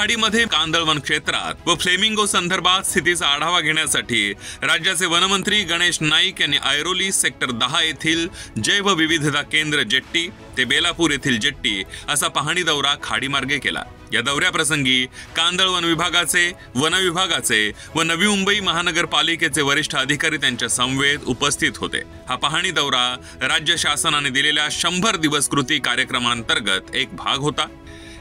खाडीमध्ये कांदळवन क्षेत्रात व फ्लेमिंगो संदर्भात स्थितीचा आढावा घेण्यासाठी राज्याचे वनमंत्री गणेश नाईक यांनी ऐरोली सेक्टर 10 येथील जैवविविधता केंद्र जेट्टी ते बेलापूर येथील जेट्टी असा पाहणी दौरा खाडीमार्गे केला। या दौऱ्याप्रसंगी कांदळवन विभागाचे, वन विभागाचे व नवी मुंबई महानगरपालिकेचे वरिष्ठ अधिकारी त्यांच्या समवेत उपस्थित होते। हा पाहणी दौरा राज्य शासनाने दिलेल्या 100 दिवस कृती कार्यक्रमांतर्गत एक भाग होता।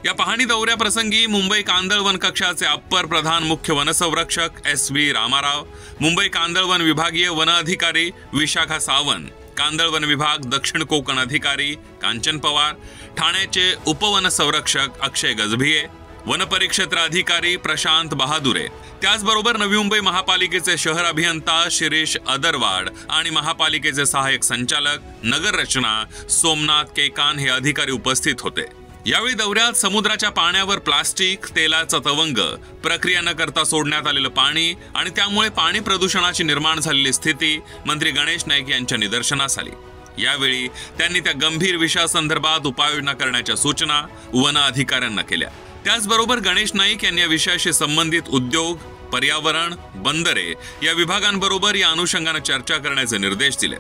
या पाहणी दौऱ्याप्रसंगी मुंबई कांदळवन कक्षाचे अप्पर प्रधान मुख्य वनसंरक्षक SV रामाराव, मुंबई कांदळवन विभागीय वन अधिकारी विशाखा सावंत, कांदळवन विभाग दक्षिण कोकण अधिकारी कांचन पवार, ठाण्याचे उपवन संरक्षक अक्षय गजभिये, वनपरिक्षेत्र अधिकारी प्रशांत बहादुरे, त्याचबरोबर नवी मुंबई महापालिकेचे शहर अभियंता शिरीष अदरवाड आणि महापालिकेचे सहाय्यक संचालक नगर रचना सोमनाथ केकान हे अधिकारी उपस्थित होते। यावेळी दौऱ्यात समुद्राच्या पाण्यावर प्लास्टिक, तेलाचा तवंग, प्रक्रिया न करता सोडण्यात आलेलं पाणी आणि त्यामुळे पाणी प्रदूषणाची निर्माण झालेली स्थिती मंत्री गणेश नाईक यांच्या निदर्शनास आली। यावेळी त्यांनी त्या गंभीर विषयासंदर्भात उपाययोजना करण्याच्या सूचना वन अधिकाऱ्यांना केल्या। त्याचबरोबर गणेश नाईक यांनी या विषयाशी संबंधित उद्योग, पर्यावरण, बंदरे या विभागांबरोबर या अनुषंगाने चर्चा करण्याचे निर्देश दिले।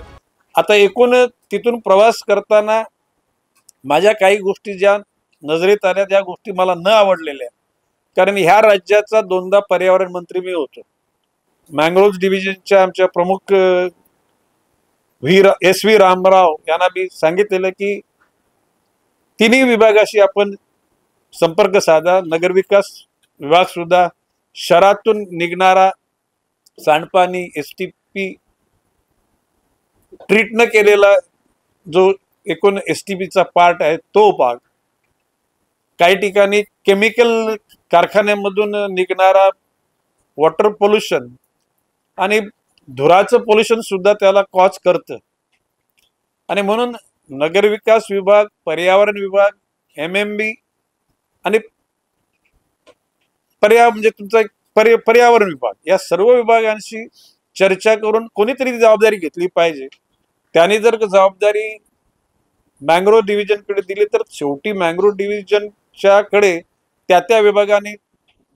आता एकूण तिथून प्रवास करताना माझ्या काही गोष्टी ज्या नजरेत आल्या त्या गोष्टी मला न आवडलेल्या, कारण ह्या राज्याचा 2दा पर्यावरण मंत्री मी होतो। मँग्रोव्ह डिव्हिजनच्या आमच्या प्रमुख SV रामराव यांना मी सांगितलेलं की तिन्ही विभागाशी आपण संपर्क साधा। नगरविकास विभाग सुद्धा शहरातून निघणारा सांडपाणी, STP ट्रीट न केलेला जो एकूण STPचा पार्ट आहे तो भाग, काही ठिकाणी केमिकल कारखान्यामधून निघणारा वॉटर पोल्युशन आणि धुराचं पोल्युशन सुद्धा त्याला कॉज करतं। आणि म्हणून नगरविकास विभाग, पर्यावरण विभाग, MMB आणि म्हणजे तुमचा पर्यावरण विभाग या सर्व विभागांशी चर्चा करून कोणीतरी जबाबदारी घेतली पाहिजे। त्याने जर जबाबदारी मँग्रोव्ह डिव्हिजनकडे दिली तर शेवटी मँग्रोव्ह डिव्हिजनच्या कडे त्या विभागाने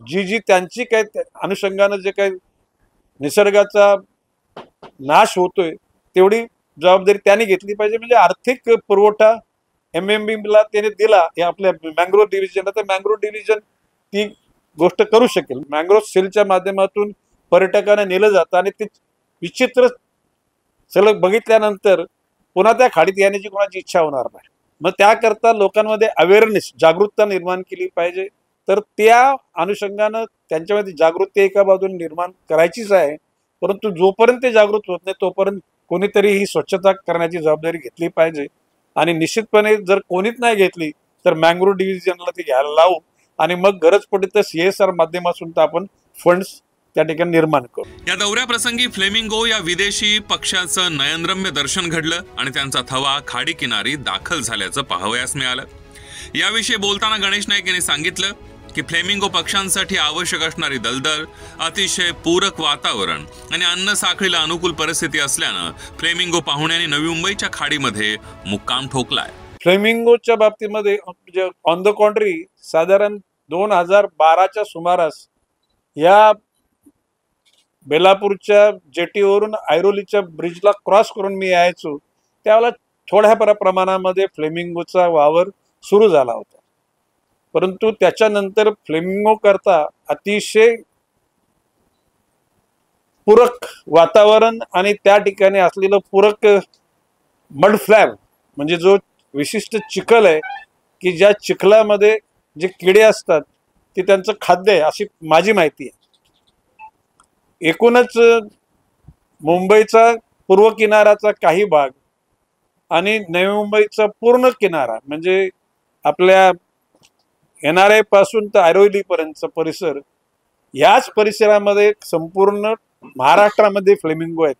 जी त्यांची काय अनुषंगाने जे काही निसर्गाचा नाश होतोय तेवढी जबाबदारी त्यांनी घेतली पाहिजे। म्हणजे आर्थिक पुरवठा MMB ला त्याने दिला या आपल्या मँग्रोव्ह डिव्हिजनला, तर मँग्रोव्ह डिव्हिजन ती गोष्ट करू शकेल। मँग्रोव्ह सेलच्या माध्यमातून पर्यटकांना नेलं जातं आणि ते विचित्र सलग बघितल्यानंतर पुन्हा त्या खाडीत येण्याची कोणाची इच्छा होणार नाही। मग त्याकरता लोकांमध्ये अवेअरनेस, जागरूकता निर्माण केली पाहिजे। तर त्या अनुषंगानं त्यांच्यामध्ये जागृती एका बाजूने निर्माण करायचीच आहे, परंतु जोपर्यंत ते जागृत होत नाही तोपर्यंत कोणीतरी ही स्वच्छता करण्याची जबाबदारी घेतली पाहिजे। आणि निश्चितपणे जर कोणीच नाही घेतली तर मँग्रोव्ह डिव्हिजनला ते घ्यायला लावू आणि मग गरज पडली तर CSR माध्यमातून आपण फंड्स त्या ठिकाणी निर्माण करू। या दौऱ्याप्रसंगी फ्लेमिंगो या विदेशी पक्ष्याचं नयनरम्य दर्शन घडलं आणि त्यांचा थवा खाडी किनारी दाखल झाल्याचं पाहावयास मिळालं। याविषयी बोलताना गणेश नाईक यांनी सांगितलं की फ्लेमिंगो पक्ष्यांसाठी आवश्यक असणारी दलदल, अतिशय पूरक वातावरण आणि अन्न साखळीला अनुकूल परिस्थिती असल्यानं फ्लेमिंगो पाहुण्यांनी नवी मुंबईच्या खाडीमध्ये मुक्काम ठोकलाय। फ्लेमिंगोच्या बाबतीमध्ये ऑन द कॉन्ट्री साधारण 2012च्या सुमारास या बेलापूरच्या जेटीवरून ऐरोलीच्या ब्रिजला क्रॉस करून मी यायचो, त्यावेळेला थोड्या प्रमाणामध्ये फ्लेमिंगोचा वावर सुरू झाला होता। परंतु त्याच्यानंतर फ्लेमिंगो करता अतिशय पूरक वातावरण आणि त्या ठिकाणी असलेलं पूरक मड फ्लॅग म्हणजे जो विशिष्ट चिखल आहे की ज्या चिखलामध्ये जे किडे असतात ते त्यांचं खाद्य आहे अशी माझी माहिती आहे। एकूणच मुंबईचा पूर्व किनाराचा काही भाग आणि नवी मुंबईचा पूर्ण किनारा म्हणजे आपल्या NRI पासून तर ऐरोली पर्यंतचा परिसर, याच परिसरामध्ये संपूर्ण महाराष्ट्रामध्ये फ्लेमिंगो आहेत।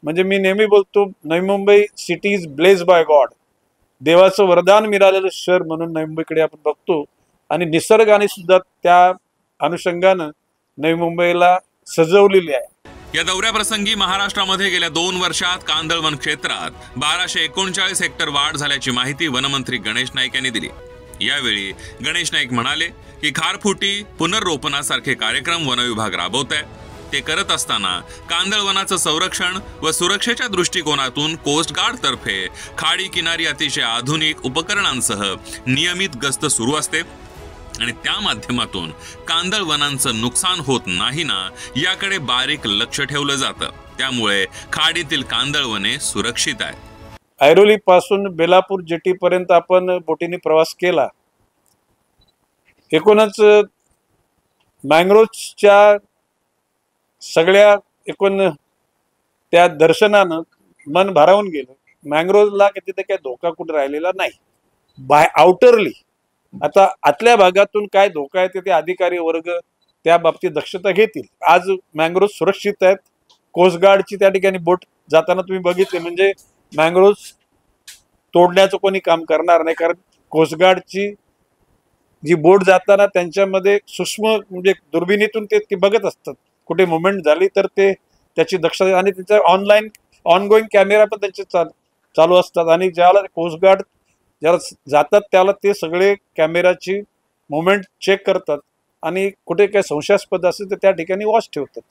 म्हणजे मी नेहमी बोलतो Navi Mumbai city is blessed by God, देवाचं वरदान मिळालेलं शहर म्हणून नवी मुंबईकडे आपण बघतो आणि निसर्गाने सुद्धा त्या अनुषंगानं नवी मुंबईला सजवलेली आहे। या दौऱ्याप्रसंगी महाराष्ट्रामध्ये गेल्या 2 वर्षात कांदळवन क्षेत्रात 1239 हेक्टर वाढ झाल्याची माहिती वनमंत्री गणेश नाईक यांनी दिली। यावेळी गणेश नाईक म्हणाले की खारफुटी पुनर्रोपणासारखे कार्यक्रम वनविभाग राबवत आहे। ते करत असताना कांदळवनाचं संरक्षण व सुरक्षेच्या दृष्टिकोनातून कोस्ट गार्ड तर्फे खाडी किनारी अतिशय आधुनिक उपकरणांसह नियमित गस्त सुरू असते आणि त्या माध्यमातून कांदळवनांचं नुकसान होत नाही ना याकडे बारीक लक्ष ठेवलं जातं। त्यामुळे खाडीतील कांदळवने सुरक्षित आहेत। ऐरोली पासून बेलापूर जेटी पर्यंत आपण बोटीने प्रवास केला। एकूणच मँग्रोव्हच्या सगळ्या एकूण त्या दर्शनानं मन भारावून गेलं। मँग्रोव्हला तिथे काही धोका कुठे राहिलेला नाही। बाय आउटरली आता आतल्या भागातून काय धोका आहे ते अधिकारी वर्ग त्या बाबतीत दक्षता घेतील। आज मँग्रोव्ह सुरक्षित आहेत। कोस्ट गार्डची त्या ठिकाणी बोट जाताना तुम्ही बघितले, म्हणजे मँग्रोव्ह तोडण्याचं कोणी काम करणार नाही, कारण कोस्ट गार्डची जी बोट जाताना त्यांच्यामध्ये सूक्ष्म म्हणजे दुर्बिणीतून ते बघत असतात, कुठे मुवमेंट झाली तर ते त्याची दक्षता, आणि त्याचा ऑनलाईन ऑनगोईंग कॅमेरा पण त्यांचे चालू असतात। आणि ज्याला कोस्ट गार्ड ज्याला जातात त्याला ते सगळे कॅमेराची मुवमेंट चेक करतात आणि कुठे काही संशयास्पद असेल तर त्या ठिकाणी वॉच ठेवतात।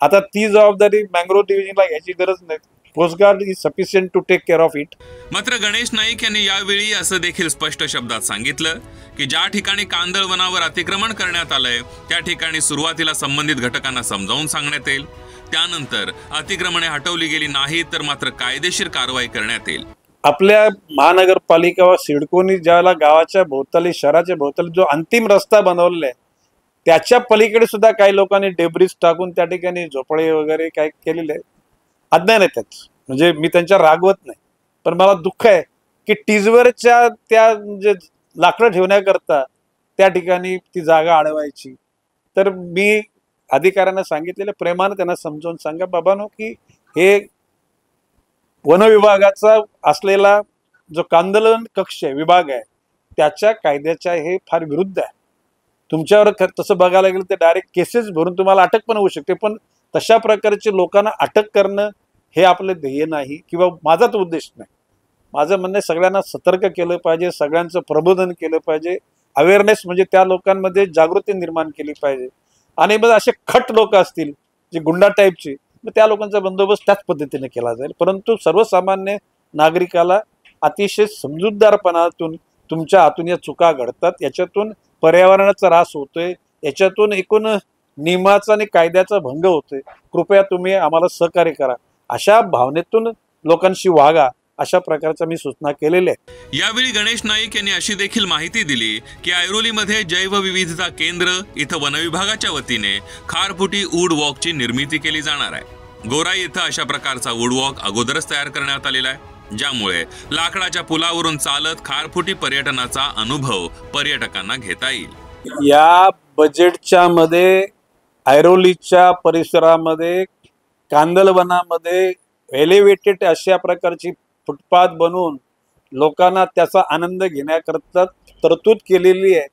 आता ती जबाबदारी मँग्रोव्ह डिव्हिजनला घ्यायची गरज नाही। Coast guard is sufficient to take care of it. मात्र गणेश नाईक यांनी यावेळी असं देखील स्पष्ट शब्दात सांगितलं की ज्या ठिकाणी कांदळवनावर अतिक्रमण करण्यात आलंय त्या ठिकाणी सुरुवातीला संबंधित घटकांना समजावून सांगण्यात येईल, त्यानंतर अतिक्रमणे हटवली गेली नाही तर मात्र कायदेशीर कारवाई करण्यात येईल। आपल्या महानगरपालिका व सिडकोनी ज्याला गावाच्या भोवताली शहराच्या भोवताली जो अंतिम रस्ता बनवलेला आहे त्याच्या पलीकडे सुद्धा काही लोकांनी डेब्रिज टाकून त्या ठिकाणी झोपडे वगैरे काय केलेले आहे। अज्ञान आहे त्याच, म्हणजे मी त्यांच्या रागवत नाही, पण मला दुःख आहे की टीजवरच्या त्या म्हणजे लाकडं ठेवण्याकरता त्या ठिकाणी ती जागा अडवायची। तर मी अधिकाऱ्यांना सांगितलेलं प्रेमाने त्यांना समजावून सांगा, बाबांनो की हे वन विभागाचा असलेला जो कांदळवन कक्ष विभाग आहे त्याच्या कायद्याच्या हे फार विरुद्ध आहे। तुमच्यावर तसं बघायला गेलं तर डायरेक्ट केसेस भरून तुम्हाला अटक पण होऊ शकते, पण तशा प्रकारचे लोकांना अटक करणं हे आपलं ध्येय नाही किंवा माझा तो उद्देश नाही। माझं म्हणणं सगळ्यांना सतर्क केलं पाहिजे, सगळ्यांचं प्रबोधन केलं पाहिजे, अवेअरनेस म्हणजे त्या लोकांमध्ये जागृती निर्माण केली पाहिजे। आणि मग असे खट लोक असतील जे गुंडा टाईपचे, मग त्या लोकांचा बंदोबस्त त्याच पद्धतीने केला जाईल। परंतु सर्वसामान्य नागरिकाला अतिशय समजूतदारपणातून तुमच्या हातून या चुका घडतात, याच्यातून पर्यावरणाचा ऱ्हास होतोय, याच्यातून एकूण नियमाचा आणि कायद्याचा भंग होतोय। कृपया तुम्ही आम्हाला सहकार्य करा, अशा भावनेतून लोकांशी वागा, अशा प्रकारच्या मी सूचना केलेल्या आहेत। यावेळी गणेश नाईक यांनी अशी देखील माहिती दिली की ऐरोलीमध्ये जैवविविधता केंद्र इथं वनविभागाच्या वतीने खारफुटी वूड वॉकची निर्मिती केली जाणार आहे। गोराई इथं अशा प्रकारचा वूड वॉक अगोदरच तयार करण्यात आलेला आहे, ज्यामुळे लाकडाच्या पुलावरून चालत खारफुटी पर्यटनाचा अनुभव पर्यटकांना घेता येईल। या बजेटच्या मध्ये ऐरोलीच्या परिसरामध्ये कांदळवनामध्ये एलिव्हेटेड अशा प्रकारची फुटपाथ बनवून लोकांना त्याचा आनंद घेण्याकरता तरतूद केलेली आहे।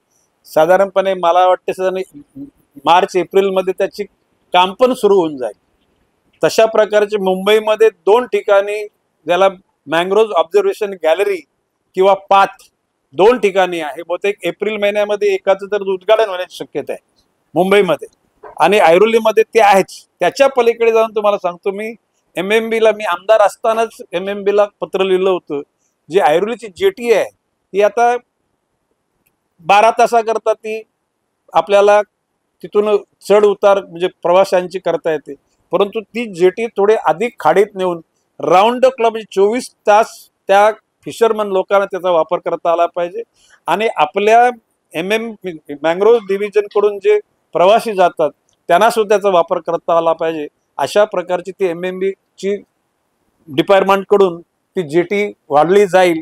साधारणपणे मला वाटते मार्च एप्रिलमध्ये त्याची काम पण सुरू होऊन जाईल। तशा प्रकारचे मुंबईमध्ये 2 ठिकाणी ज्याला मँग्रोव्ह ऑब्झर्वेशन गॅलरी किंवा पाथ 2 ठिकाणी आहे। बहुतेक एप्रिल महिन्यामध्ये एकाचं तर उद्घाटन होण्याची शक्यता आहे मुंबईमध्ये, आणि ऐरोलीमध्ये ते आहेच। त्याच्या पलीकडे जाऊन तुम्हाला सांगतो, मी MMB-ला मी आमदार असतानाच MMB-ला पत्र लिहिलं होतं, जी ऐरोलीची जेटी आहे ती आता 12 तासाकरता ती आपल्याला तिथून चढ उतार म्हणजे प्रवाशांची करता येते, परंतु ती जेटी थोडे अधिक खाडीत नेऊन राऊंड द क्लॉक 24 तास त्या फिशरमन लोकांना त्याचा वापर करता आला पाहिजे। आणि आपल्या मँग्रोव्ह डिव्हिजनकडून जे प्रवासी जातात त्यांना सुद्धा त्याचा वापर करता आला पाहिजे। अशा प्रकारची ती MMB ची डिपार्टमेंटकडून ती जेटी वाढली जाईल